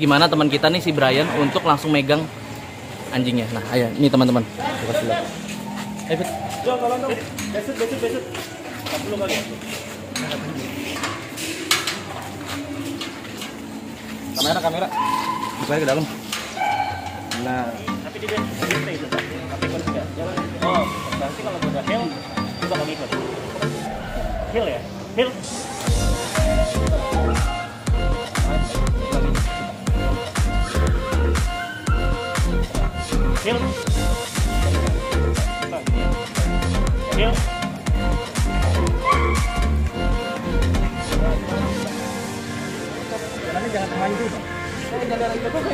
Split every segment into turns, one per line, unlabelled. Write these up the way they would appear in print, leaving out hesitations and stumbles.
gimana teman kita nih si Brian untuk langsung megang anjingnya. Nah, ayo ini teman-teman. Kasih lihat. Ayo, Fit.
Besut. Belum kali. Kamera. Buka ke dalam. Nah, tapi di sini itu. Tapi kalau enggak jalan. Oh, nanti kalau udah hill, coba kami ikut. Hill ya? Hill. Hill. Hill. Jalannya jangan kemayu dulu.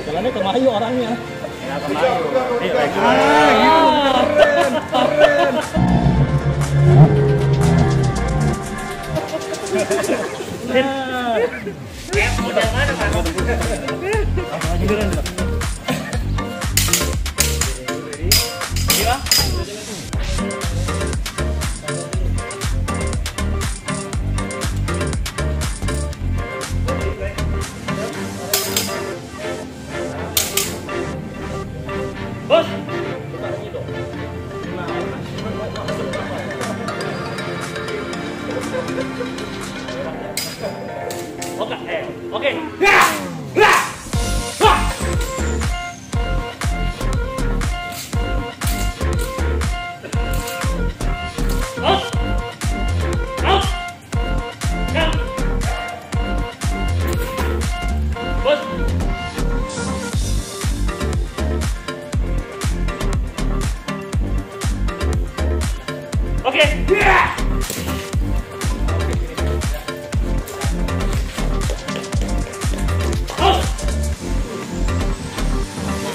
Jalannya kemayu orangnya. Ya kemayu. Keren. Udah mana Pak? Langsung aja beneran Pak. Iya. Bos. Oke. Oke.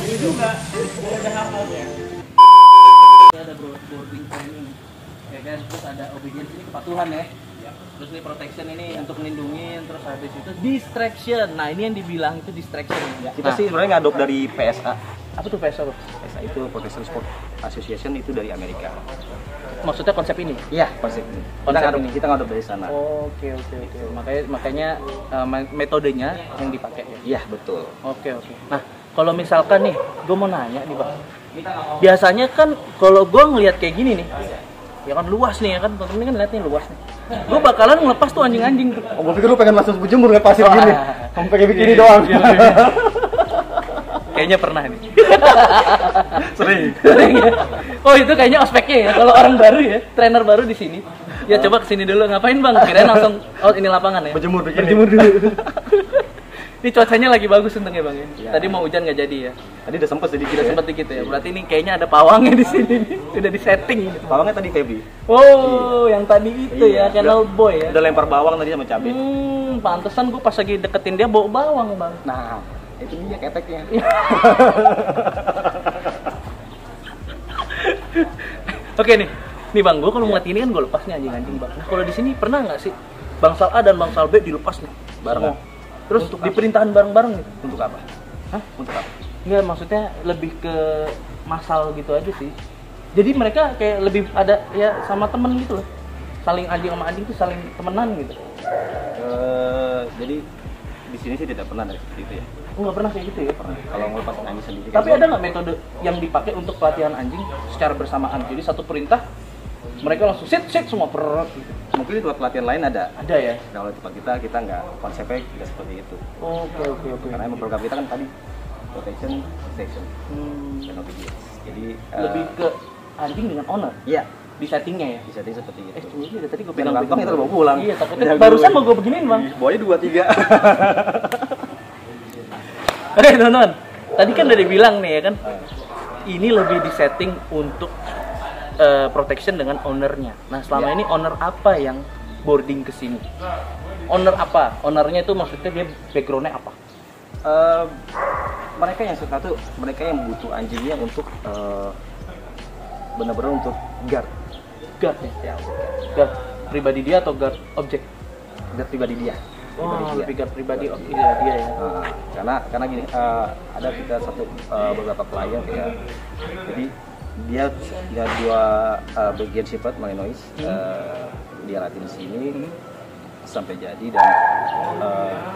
Ini juga ada hal-halnya.
Ada boarding training, ya kan? Terus ada obedience, ini kepatuhan ya. Terus ini protection, ini untuk melindungi. Terus habis itu distraction. Nah ini yang dibilang itu distraction ya.
Kita sih sebenarnya ngadop dari PSA.
Apa tuh PSA?
PSA itu Protection Sport Association, itu dari Amerika.
Maksudnya konsep ini?
Iya, konsep ini. Kita ngadop dari sana.
Oke. Makanya metodenya yang dipakai ya.
Iya, betul.
Oke. Nah, kalau misalkan nih, gue mau nanya nih Bang. Biasanya kan kalau gue ngelihat kayak gini nih, ya kan luas nih ya kan, temen-temen kan lihat nih luas nih. Gue bakalan ngelepas tuh anjing-anjing tuh.
Oh, gue pikir lu pengen masuk berjemur nggak pasir gini. Kamu pakai bikini doang.
Kayaknya pernah nih.
Sering
ya. Oh itu kayaknya ospeknya ya. Kalau orang baru ya, trainer baru di sini. Ya coba kesini dulu, ngapain Bang? Kirain langsung ini lapangan ya.
Berjemur
dulu. Ini cuacanya lagi bagus untungnya Bang ya. Tadi mau hujan nggak jadi ya.
Tadi udah sempet sedikit.
Ya. Berarti ini kayaknya ada pawangnya di sini. Udah di setting.
Pawangnya tadi Feby.
Oh, yang tadi itu ya, Channel Boy ya.
Udah lempar bawang tadi sama cabai.
Pantesan gue pas lagi deketin dia bawa bawang Bang.
Nah, itu dia keteknya.
Oke nih Bang, gue kalau ngeliat ini kan gue lepas nih anjing-anjing Bang. Nah kalau di sini pernah nggak sih bangsal A dan bangsal B dilepas nih
bareng?
Terus untuk diperintahan bareng-bareng nih?
Untuk apa?
Hah?
Untuk apa?
Enggak, maksudnya lebih ke masal gitu aja sih. Jadi mereka kayak lebih ada ya sama temen gitu loh. Saling anjing sama anjing tuh saling temenan gitu.
Jadi di sini sih tidak pernah ada seperti itu ya.
Nggak pernah kayak gitu ya?
Pernah. Kalau ngelepas anjing sendiri.
Tapi ada nggak metode yang dipakai untuk pelatihan anjing secara bersamaan? Jadi satu perintah mereka langsung sit semua gitu.
Mungkin di tempat pelatihan lain ada.
Ada ya?
Kalau di tempat kita nggak, konsepnya tidak seperti itu.
Oke.
Karena emang program kita kan tadi protection, section, dan obedience. Jadi
lebih ke anjing dengan owner.
Iya.
Di settingnya ya?
Di setting seperti itu.
Iya, tadi gue
pegang kantong itu bawa pulang.
Iya, takutnya barusan mau gue beginiin Bang.
Bawanya 2-3.
Oke teman-teman, tadi kan udah dibilang nih ya kan, ini lebih disetting untuk protection dengan ownernya. Nah selama ini owner apa yang boarding ke sini? Owner apa? Ownernya itu maksudnya dia backgroundnya apa?
Mereka yang suka tuh, mereka yang butuh anjingnya untuk benar-benar untuk guard
ya? Guard pribadi dia atau guard objek?
Guard pribadi dia.
Lebih guard pribadi dia ya.
Karena gini, ada kita beberapa klien ya. Jadi dia dua bagian sifat Malinois, dia latih di sini. sampai jadi, dan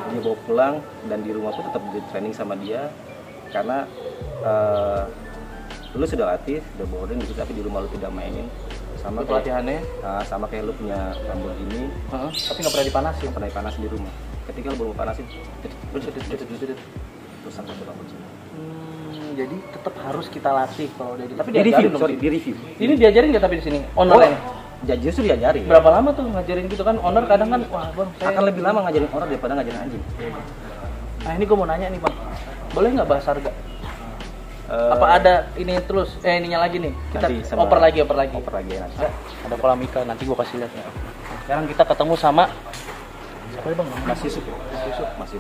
dia bawa pulang, dan di rumah pun tetap di training sama dia karena lu sudah latih, udah boarding gitu, tapi di rumah lu tidak mainin sama
pelatihannya.
Sama kayak lu punya Lamborghini,
Tapi nggak pernah dipanasin.
pernah dipanasin di rumah. Ketika lu baru panasin, terus sampai ke bangun semua.
Jadi tetap harus kita latih kalau udah tapi
Di review,
dong.
sorry, di review.
Ini diajarin nggak tapi di sini ownernya?
Justru diajarin.
Berapa lama tuh ngajarin gitu kan? Owner kadang kan, wah bang, saya
Akan lebih lama ngajarin orang daripada ngajarin anjing.
Nah ini gue mau nanya nih bang, boleh nggak bahas harga? Apa ada ini terus? Ininya lagi nih. Kita
Nanti sama-
oper lagi
ya nanti.
Ada kolam ikan, nanti gue kasih lihat. Sekarang kita ketemu sama siapa ya bang?
Mas Yusuf.
Mas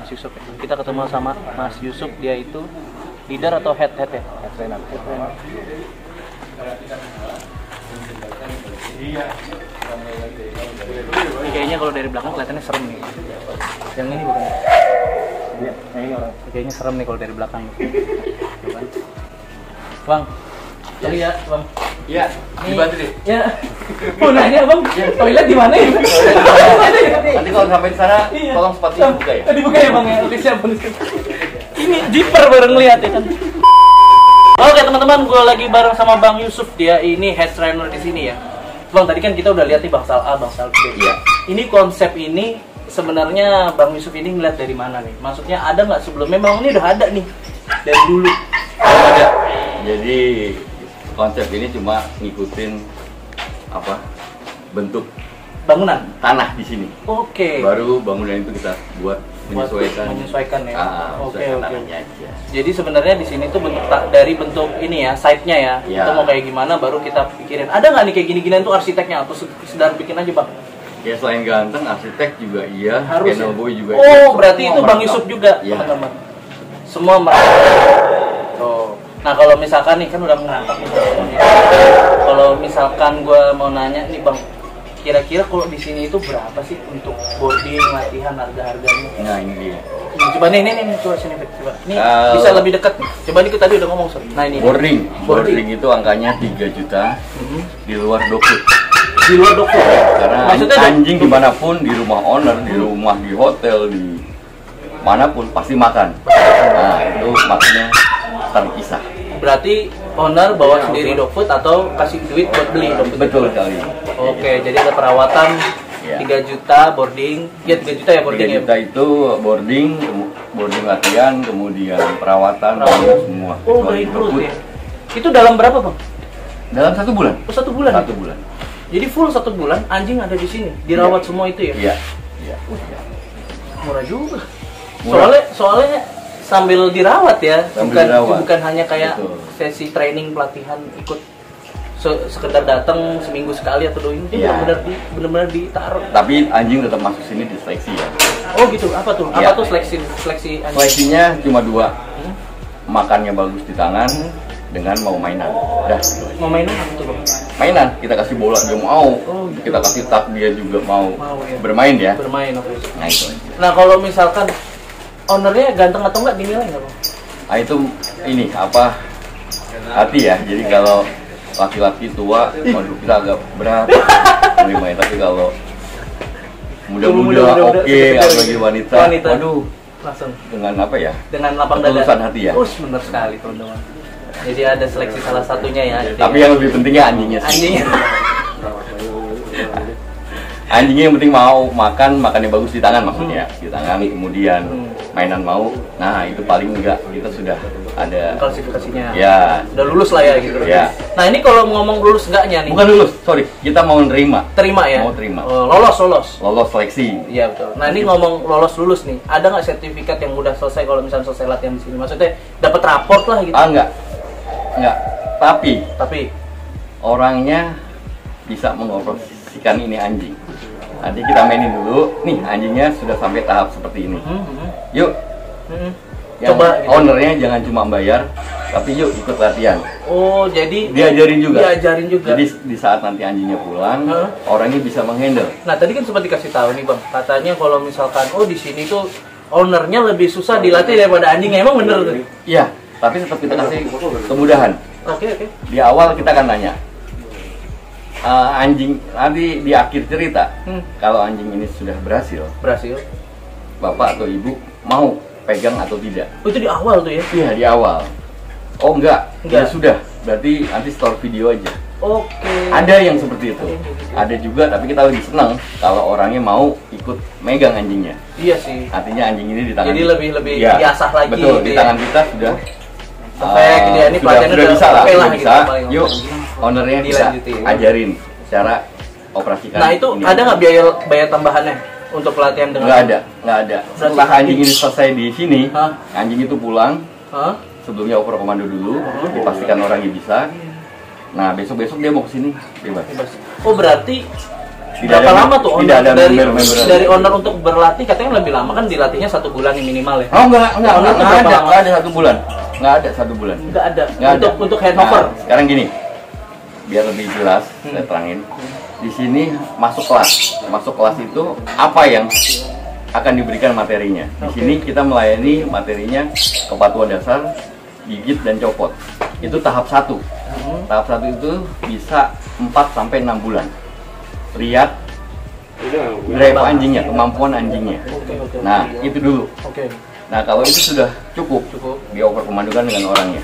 Yusuf ya. Kita ketemu sama Mas Yusuf, dia itu leader atau head ya?
Head trainer.
Ini kayaknya kalau dari belakang kelihatannya serem nih. Yang ini bukan?
Iya, ini orang.
Kayaknya serem nih kalau dari belakang. Tuh kan? Bang, lihat bang.
Iya, dibantu deh.
Ya, mau nanya bang, toilet di mana ya?
Nanti kalau sampai di sana,
Iya.
tolong sepatunya dibuka ya.
Dibuka ya bang ya, oke siap bang. Ini jiper bareng lihat ya kan. Oke teman-teman, gue lagi bareng sama Bang Yusuf, dia ini head trainer di sini ya. Bang, tadi kan kita udah lihat nih bangsal A, bangsal B.
Iya.
Ini konsep ini sebenarnya Bang Yusuf ini ngeliat dari mana nih? Maksudnya ada nggak sebelumnya? Memang ini udah ada nih dari dulu.
Ada. Jadi konsep ini cuma ngikutin apa bentuk
Bangunan.
tanah di sini.
Oke.
Baru bangunan itu kita buat
Menyesuaikan ya. Oke.
tanahnya aja.
Jadi sebenarnya di sini tuh bentuk dari bentuk ini ya, site-nya ya.
Ya.
Itu mau kayak gimana baru kita pikirin. Ada nggak nih kayak gini-ginian tuh arsiteknya atau sekedar bikin aja bang?
Ya selain ganteng, arsitek juga iya,
Harus
Kennel
ya?
Boy juga.
Oh,
iya.
berarti
Semua
itu Bang
merangkap.
Yusuf juga,
Iya.
teman-teman. Semua merangkap. Oh. Nah, kalau misalkan nih kan udah merangkap nih. Kalau misalkan gue mau nanya nih Bang, kira-kira kalau di sini itu berapa sih untuk boarding, latihan, harga-harganya?
Nah ini dia.
Coba nih, coba sini, coba. Nih
Kalau-
bisa lebih dekat nih. Coba nih kita tadi udah ngomong, Sob. Nah ini.
Boarding itu angkanya 3 juta di luar dogfood.
Di luar dokter.
Karena
Maksudnya
anjing dimanapun, di rumah owner, di rumah, di hotel, di manapun pasti makan. Nah itu maksudnya terpisah.
berarti owner bawa sendiri dog food atau kasih duit buat beli dog food?
Betul sekali.
Oke, jadi ada perawatan
Ya.
3 juta boarding, ya 3 juta ya boarding
3 juta itu boarding latihan, kemudian perawatan, semua.
Oh,
Kecuali
include
dog food.
ya. Itu dalam berapa bang?
Dalam 1 bulan.
Oh, 1 bulan.
1 bulan.
Jadi full 1 bulan anjing ada di sini, dirawat semua itu ya?
Iya. Iya.
Murah juga.
Murah.
Soalnya sambil dirawat ya,
Sambil dirawat.
bukan hanya kayak
Betul.
sesi training pelatihan ikut sekedar datang seminggu sekali atau 2 minggu,
Iya.
benar-benar ditaruh.
Tapi anjing tetap masuk sini di seleksi ya.
Oh gitu, apa tuh?
Iya.
Apa tuh seleksi anjing?
Seleksinya cuma 2. Makannya bagus di tangan dengan mau mainan. Udah.
Mau mainan apa tuh bang?
Mainan, kita kasih bola dia mau.
Oh, gitu.
Kita kasih tak dia juga mau.
Mau, ya.
Bermain ya.
Bermain, oke.
Nah itu aja.
Nah kalau misalkan ownernya ganteng atau enggak dinilai nggak bang?
Nah itu ini apa hati ya. Jadi kalau laki-laki tua, waduh kita agak berat menerima. Tapi kalau muda-muda oke, apalagi wanita, waduh
Langsung
dengan apa ya?
dengan lapang dada.
Ketulusan hati ya.
Bener sekali teman-teman. Jadi ada seleksi salah satunya ya.
Tapi yang lebih pentingnya anjingnya sih.
anjingnya.
Anjingnya yang penting mau makannya bagus di tangan maksudnya. Di tangan kemudian mainan mau. Nah itu paling enggak kita sudah ada
Klasifikasinya.
ya.
Udah lulus lah ya gitu.
Ya.
Nah ini kalau ngomong lulus enggaknya nih?
Bukan lulus, sorry, kita mau nerima.
Terima ya?
Mau terima.
Oh, lolos.
Lolos seleksi.
Iya betul. Nah ini ngomong lolos lulus nih, ada nggak sertifikat yang udah selesai kalau misalnya selesai latihan di sini? Maksudnya dapat raport lah gitu.
Enggak.
Tapi
Orangnya bisa mengoperasikan ini anjing. Nanti kita mainin dulu. Nih anjingnya sudah sampai tahap seperti ini. Yuk. Yang
coba gitu.
ownernya jangan cuma bayar, tapi yuk ikut latihan.
Oh jadi
Diajarin juga.
Jadi
Jadi di saat nanti anjingnya pulang, orangnya bisa menghandle.
nah tadi kan sempat dikasih tahu nih bang, katanya kalau misalkan di sini tuh ownernya lebih susah dilatih daripada anjingnya, emang bener tuh?
Iya, tapi tetap kita kasih kemudahan.
Oke.
Di awal kita akan nanya, anjing nanti di akhir cerita, kalau anjing ini sudah berhasil, bapak atau ibu mau pegang atau tidak?
Oh, itu di awal tuh ya?
Iya, di awal. Oh enggak. Ya sudah, berarti nanti store video aja.
Oke.
Ada yang seperti itu, ada juga, tapi kita lebih senang kalau orangnya mau ikut megang anjingnya.
Iya sih.
Artinya anjing ini di tangan.
Jadi lebih diasah lagi.
Betul, di tangan kita sudah.
Ini pelatihannya
sudah bisa lah,
lah
bisa.
Gitu,
yuk, ownernya bisa ajarin cara operasikan.
Nah itu ada nggak biaya tambahannya untuk pelatihan dengan?
Nggak ada. Setelah anjing ini selesai di sini, anjing itu pulang. Sebelumnya oper komando dulu, dipastikan orangnya bisa. Nah besok dia mau kesini bebas.
Oh berarti berapa lama tuh owner dari owner untuk berlatih? Katanya lebih lama kan, dilatihnya 1 bulan yang minimal ya?
Oh enggak ada 1 bulan. Nggak ada 1 bulan.
Nggak ada. Untuk handover.
Nah, sekarang gini, biar lebih jelas saya terangin. Di sini masuk kelas itu apa yang akan diberikan materinya. Di sini kita melayani materinya kepatuhan dasar, gigit dan copot. Itu tahap 1. Tahap 1 itu bisa 4 sampai 6 bulan. Lihat drive anjingnya, kemampuan anjingnya. Nah, itu dulu. Nah, kalau itu sudah cukup, dioper komandokan dengan orangnya.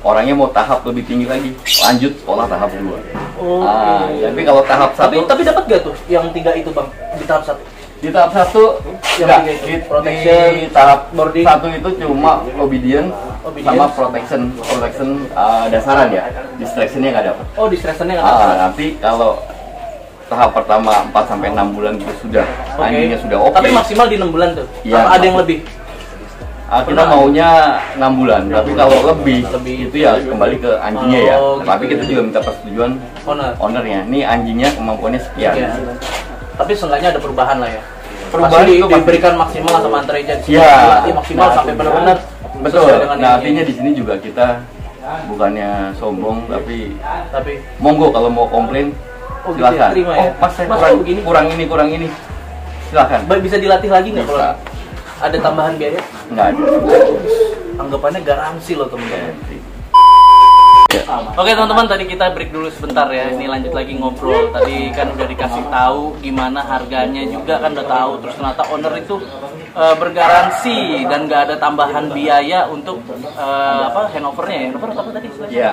Orangnya mau tahap lebih tinggi lagi, lanjut sekolah tahap 2. Tapi kalau tahap 1...
Tapi dapat gak tuh yang 3 itu bang, di tahap 1?
Di tahap 1, di tahap 1 itu cuma obedience sama protection dasaran ya. Distractionnya nggak dapat.
Oh, distractionnya nggak dapat.
Nanti kalau tahap pertama 4 sampai 6 bulan itu sudah anjingnya sudah oke.
Tapi maksimal di 6 bulan tuh?
Ya,
apa ada yang lebih?
Kita maunya 6 bulan, tapi kalau lebih itu ya kembali ke anjingnya ya. Tapi kita juga minta persetujuan ownernya. Nih anjingnya kemampuannya sekian.
Tapi seenggaknya ada perubahan lah ya.
Perubahan itu
diberikan maksimal sama antar agensi.
Iya.
Maksimal sampai benar-benar.
Betul. Nah artinya di sini juga kita bukannya sombong, tapi monggo kalau mau komplain silakan. Oh pas saya kurang ini silakan.
Bisa dilatih lagi nggak kalau ada tambahan biaya?
Nggak ada.
Anggapannya garansi loh teman-teman. Oke teman-teman, tadi kita break dulu sebentar ya. Ini lanjut lagi ngobrol. Tadi kan udah dikasih tahu gimana harganya juga kan udah tahu. Terus ternyata owner itu bergaransi dan nggak ada tambahan biaya untuk handovernya. Handover apa tadi?
Iya,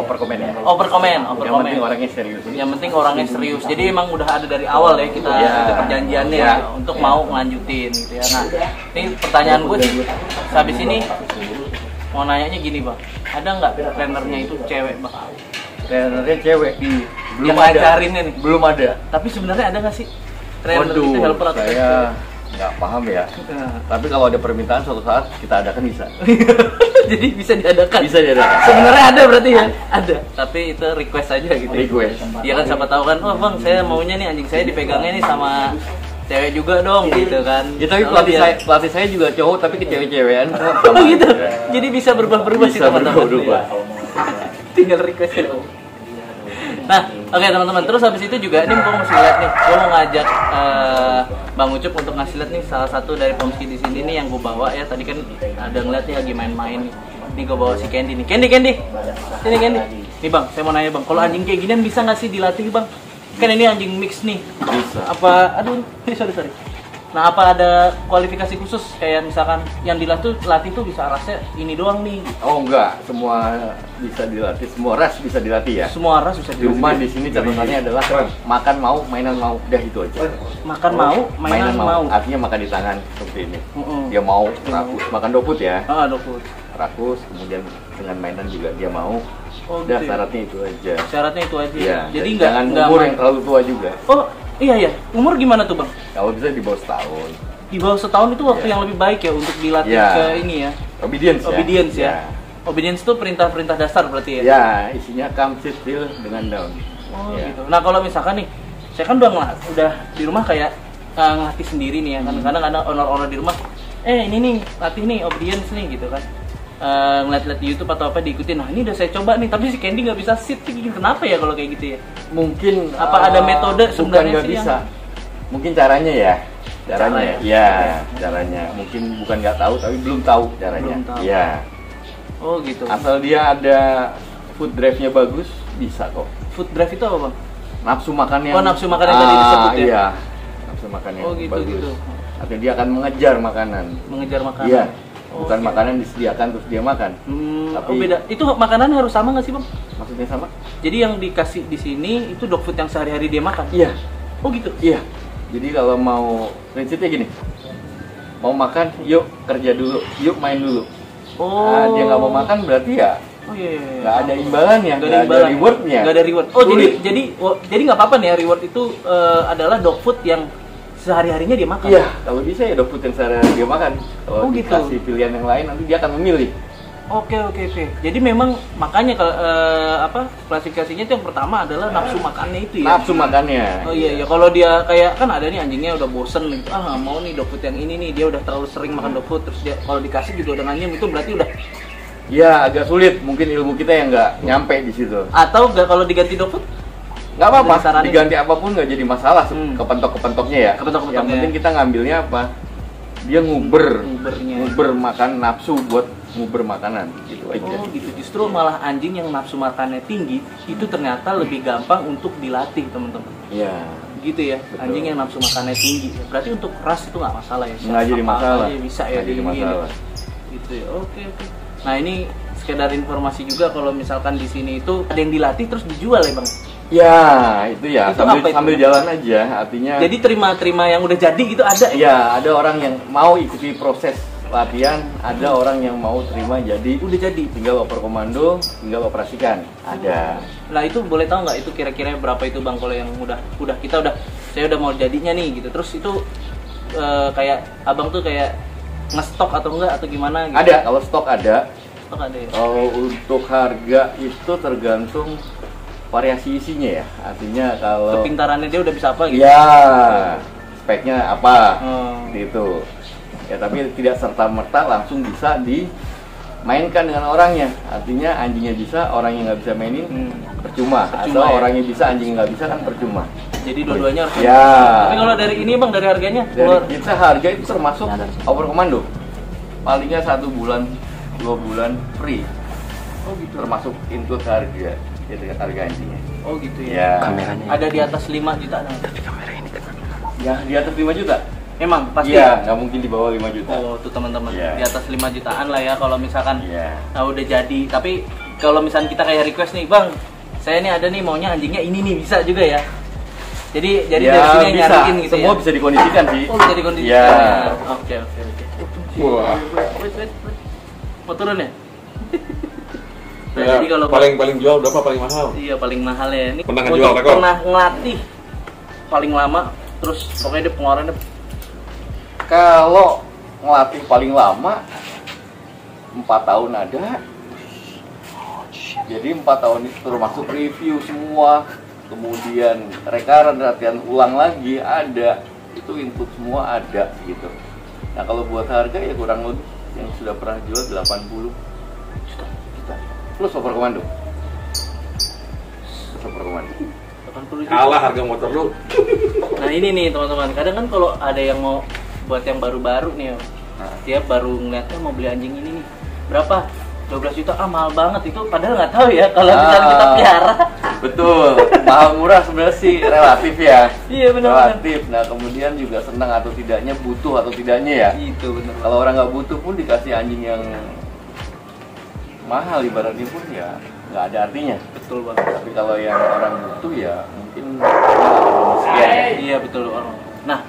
overcommand ya.
Overcommand.
Yang penting orangnya serius.
Yang penting orangnya serius. Jadi emang udah ada dari awal ya kita ada perjanjiannya untuk mau ngelanjutin gitu ya. Nah, ini pertanyaan gue sih. Habis ini mau nanyanya gini bang, ada nggak trainernya itu cewek bang?
Trainernya cewek?
Belum yang ngajarinnya nih?
Belum ada.
Tapi sebenarnya ada nggak sih trainer itu helper atau
saya nggak paham ya. Tapi kalau ada permintaan suatu saat kita adakan bisa.
Jadi bisa diadakan? Bisa diadakan. Sebenarnya ada berarti ya? Ada. Tapi itu request aja gitu.
Request.
Iya kan, siapa tahu kan, wah bang saya maunya nih anjing saya dipegangnya nih sama cewek juga dong gitu kan.
Ya tapi pelatih saya juga cowok tapi ke cewek-cewekan.
Oh gitu. Jadi bisa berubah-berubah sih teman-teman. Tinggal request dong. Nah, oke teman-teman. Terus habis itu juga ini gue mesti lihat nih. Gue mau ngajak Bang Ucup untuk ngasih lihat nih salah satu dari pomski di sini nih yang gue bawa ya. Tadi kan ada ngeliat nih lagi main-main nih. Ini gue bawa si Candy nih. Candy. Sini Candy. Nih Bang, saya mau nanya Bang. Kalau anjing kayak ginian bisa nggak sih dilatih Bang? Kan ini anjing mix nih.
Bisa.
Apa? Aduh, sorry. Nah, apa ada kualifikasi khusus kayak misalkan yang dilatih tuh bisa rasnya ini doang nih?
Oh enggak, semua bisa dilatih, semua ras bisa dilatih ya.
Semua ras bisa dilatih.
Cuma di sini catatannya adalah makan mau, mainan mau, udah itu aja.
Makan mau, mainan mau.
Artinya makan di tangan seperti ini. Dia mau rakus, makan doput ya.
Doput.
Rakus, kemudian dengan mainan juga dia mau.
Oh,
udah
gitu.
Syaratnya itu aja.
Syaratnya itu aja.
Ya,
jadi
jangan umur yang terlalu tua juga.
Oh iya. Umur gimana tuh Bang?
Kalau bisa di bawah setahun.
Di bawah setahun itu waktu yang lebih baik ya untuk dilatih ke ini ya.
Obedience
ya. Obedience itu perintah-perintah dasar berarti ya.
Ya, isinya come sit still dengan down.
Oh gitu. Nah kalau misalkan nih, saya kan udah di rumah kayak ngelatih sendiri nih ya. Kadang-kadang ada owner-owner di rumah, ini nih latih nih obedience nih gitu kan. Ngeliat-liat di YouTube atau apa diikutin. Nah ini udah saya coba nih, tapi si Candy nggak bisa sit. Kenapa ya kalau kayak gitu ya?
Mungkin
apa ada metode sebenarnya
nggak bisa? Mungkin caranya ya. Caranya. Mungkin bukan nggak tahu, tapi belum tahu caranya. Iya.
Oh gitu.
Asal dia ada foot drive-nya bagus, bisa kok.
Foot drive itu apa Bang?
nafsu makan yang
nafsu makan yang tadi disebut ya?
Iya, nafsu makan yang
gitu,
bagus.
gitu.
Artinya dia akan mengejar makanan.
Mengejar makanan.
Iya, bukan
oke.
makanan disediakan terus dia makan. Tapi
beda. Itu makanan harus sama nggak sih bang?
maksudnya sama?
Jadi yang dikasih di sini itu dog food yang sehari-hari dia makan?
Iya,
Oh gitu?
iya. Jadi kalau mau prinsipnya gini, mau makan, yuk kerja dulu, yuk main dulu.
Oh.
Nah, dia nggak mau makan berarti ya
Oh iya.
nggak ada imbalannya,
Nggak
nggak ada
imbalan.
rewardnya.
Nggak ada reward. Oh
Sulit.
jadi nggak apa-apa nih ya, reward itu adalah dog food yang sehari-harinya dia makan.
Iya, kalau bisa ya dog food yang sehari dia makan. Kalau
Oh, gitu.
dikasih pilihan yang lain nanti dia akan memilih.
Oke. Jadi memang makanya kalau klasifikasinya itu yang pertama adalah nafsu makannya itu ya.
Nafsu makannya.
Oh iya. Kalau dia kayak kan ada nih anjingnya udah bosen gitu. Nggak mau nih dog food yang ini nih. Dia udah terlalu sering makan dog food, terus dia kalau dikasih juga udah nganyem, itu berarti udah.
Ya agak sulit, mungkin ilmu kita yang nggak nyampe di situ.
Atau nggak kalau diganti dog food?
Nggak apa-apa,
Disaranin.
diganti apapun nggak jadi masalah. Kepentok-kepentoknya ya.
Kepentok-kepentoknya.
Yang penting kita ngambilnya apa? Dia
Ngubernya.
nguber makan nafsu buat nguber makanan gitu aja.
Oh gitu, justru malah anjing yang nafsu makannya tinggi itu ternyata lebih gampang untuk dilatih teman-teman.
Iya.
Gitu ya,
Betul.
anjing yang nafsu makannya tinggi. Berarti untuk ras itu nggak masalah ya?
Nggak jadi
Apa
masalah.
aja bisa ya
Nggak jadi
diinin.
masalah.
Gitu ya, oke. Nah ini sekedar informasi juga kalau misalkan di sini itu ada yang dilatih terus dijual ya bang?
Ya itu ya
Itu apa itu?
sambil jalan aja, artinya.
Jadi terima yang udah jadi gitu ada ya?
Ya ada orang yang mau ikuti proses latihan, ada orang yang mau terima jadi
Udah jadi.
tinggal oper komando, tinggal operasikan. Ada.
Nah itu boleh tahu nggak itu kira-kira berapa itu bang kalau yang saya udah mau jadinya nih gitu. Terus itu kayak abang tuh kayak ngestok atau enggak atau gimana gitu?
Ada, kalau stok ada.
Stok ada ya?
Kalau untuk harga itu tergantung variasi isinya ya. Artinya kalau
Kepintarannya dia udah bisa apa gitu?
ya speknya apa
Hmm.
gitu. Ya tapi tidak serta-merta langsung bisa dimainkan dengan orangnya. Artinya anjingnya bisa, orangnya nggak bisa mainin, percuma. Atau
ya?
orangnya bisa, anjingnya nggak bisa kan percuma.
Jadi dua-duanya harus.
Ya.
Tapi kalau dari ini bang, dari harganya
Dari kita harga itu termasuk oper komando. Palingnya 1 bulan, 2 bulan free.
Oh gitu.
Termasuk include harga. Itu harga anjingnya.
Oh gitu
Ya.
ya. Ada di atas 5 juta nah.
Ya di atas 5 juta.
Emang pasti.
Iya, nggak mungkin di bawah 5 juta.
Oh tuh teman-teman,
Iya.
di atas 5 jutaan lah ya kalau misalkan
Iya.
udah jadi. Tapi kalau misalkan kita kayak request nih bang, saya nih ada nih maunya anjingnya ini nih, bisa juga ya. Jadi
Ya,
dari sini yang
bisa.
nyariin gitu
Semua
ya.
bisa dikondisikan sih.
Oh bisa dikondisikan
Ya.
ya. Oke.
Wah.
Wait. Mau turun ya? Nah,
Ya,
jadi kalau
paling jual berapa paling mahal?
iya paling mahal ya. Ini
Pernah
untuk
ngejual rekor?
Pernah ngelatih paling lama, terus pokoknya dia pengeluarannya
Kalau ngelatih paling lama 4 tahun ada. Jadi 4 tahun itu termasuk review semua. Kemudian rekaran latihan ulang lagi ada. Itu input semua ada gitu. Nah kalau buat harga ya kurang lebih yang sudah pernah jual 80 juta. Plus oper komando. Plus oper komando.
80 juta.
Kalah harga motor lu.
Nah ini nih teman-teman, kadang kan kalau ada yang mau buat yang baru-baru nih, dia baru ngeliatnya mau beli anjing ini nih, berapa? 12 juta, mahal banget itu, padahal nggak tahu ya kalau misalnya kita pelihara.
Betul, mahal murah sebenarnya sih relatif ya.
Iya benar.
Relatif. Nah kemudian juga senang atau tidaknya, butuh atau tidaknya ya.
Itu benar.
Kalau orang nggak butuh pun dikasih anjing yang mahal ibaratnya pun ya nggak ada artinya.
Betul banget.
Tapi kalau yang orang butuh ya mungkin sekian ya.
Iya betul bang. Nah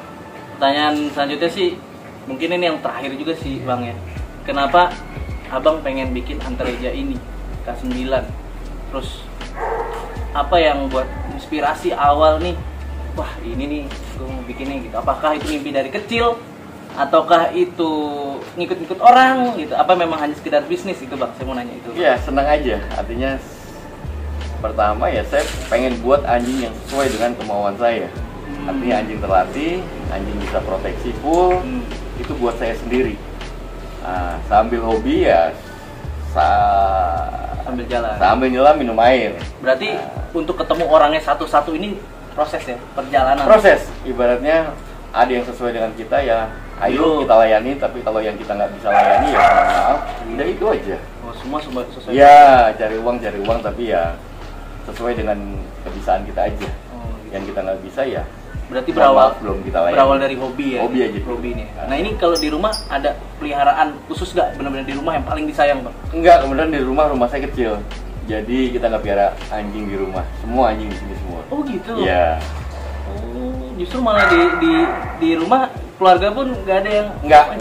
pertanyaan selanjutnya sih, mungkin ini yang terakhir juga sih bang ya. Kenapa abang pengen bikin Antareja ini K9? Terus apa yang buat inspirasi awal nih? Wah ini nih gue mau bikinnya gitu. Apakah itu mimpi dari kecil? Ataukah itu ngikut-ngikut orang gitu? Apa memang hanya sekedar bisnis itu bang? Saya mau nanya itu.
Iya senang aja. Artinya pertama ya saya pengen buat anjing yang sesuai dengan kemauan saya. Artinya anjing terlatih, anjing bisa proteksi full, itu buat saya sendiri. Nah, sambil hobi ya
Sambil jalan.
sambil nyelam minum air.
Berarti untuk ketemu orangnya satu-satu ini proses ya, perjalanan.
Proses, ibaratnya ada yang sesuai dengan kita ya, ayo kita layani. Tapi kalau yang kita nggak bisa layani ya mohon maaf, udah itu aja.
Oh, semua sesuai.
Ya cari uang tapi ya sesuai dengan kebisaan kita aja.
Oh,
yang kita nggak bisa ya
Berarti
mohon maaf, belum kita layani.
berawal dari hobi ya.
Hobi aja.
Hobi ini. Nah, ini kalau di rumah ada peliharaan khusus nggak? Benar-benar di rumah yang paling disayang, Bang?
Enggak, kemudian di rumah saya kecil, jadi kita nggak piara anjing di rumah, semua anjing di sini semua.
Oh, gitu.
Iya.
Oh, justru malah di rumah keluarga pun nggak ada yang
Enggak.
Oh,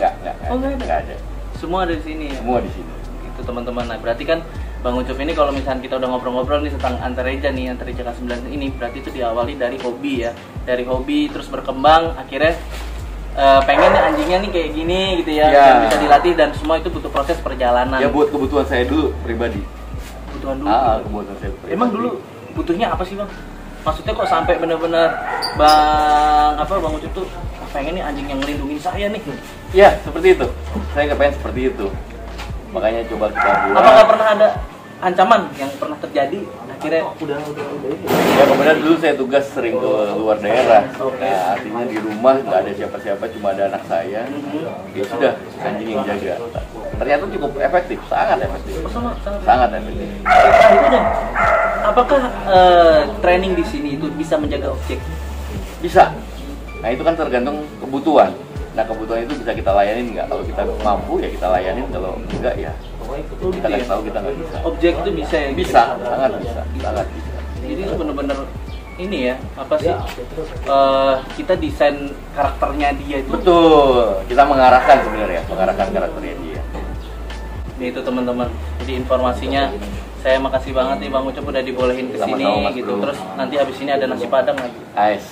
nggak ada.
Nggak ada.
Semua ada di sini ya.
Semua di sini.
Itu teman-teman. Nah, berarti kan Bang Ucup ini kalau misalnya kita udah ngobrol-ngobrol nih tentang Antareja K9 ini, berarti itu diawali dari hobi ya. Dari hobi terus berkembang akhirnya pengen nih anjingnya nih kayak gini gitu ya,
Ya.
dan bisa dilatih dan semua itu butuh proses perjalanan.
Ya buat kebutuhan saya dulu pribadi.
Kebutuhan dulu.
Kebutuhan saya pribadi.
Emang dulu butuhnya apa sih, Bang? Maksudnya kok sampai bener-bener Bang Ucup tuh pengen nih anjing yang ngelindungin saya nih.
Ya, seperti itu. Saya kepengen seperti itu. Makanya coba kita buat.
Apakah pernah ada ancaman yang pernah terjadi akhirnya udah
Ya kemudian dulu saya tugas sering ke luar daerah. Nah, artinya di rumah nggak ada siapa-siapa, cuma ada anak saya. Ya sudah, anjing yang jaga. Ternyata cukup efektif, sangat efektif. Sangat efektif.
Selanjutnya, apakah training di sini itu bisa menjaga objek?
Bisa. Nah itu kan tergantung kebutuhan. Nah kebutuhan itu bisa kita layanin nggak? Kalau kita mampu ya kita layanin, kalau enggak ya kita kasih tahu kita nggak bisa.
Objek itu bisa ya?
Bisa, sangat bisa, sangat bisa.
Jadi itu bener-bener ini ya, apa sih? Kita desain karakternya dia itu.
Betul, kita mengarahkan sebenarnya, mengarahkan karakternya dia.
Ini itu teman-teman. Jadi informasinya saya makasih banget nih Bang Ucup udah dibolehin ke sini
Sama-sama, Mas
gitu.
Bro.
Terus nanti habis ini ada nasi padang lagi.
Ais.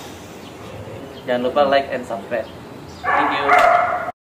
Jangan lupa like and subscribe.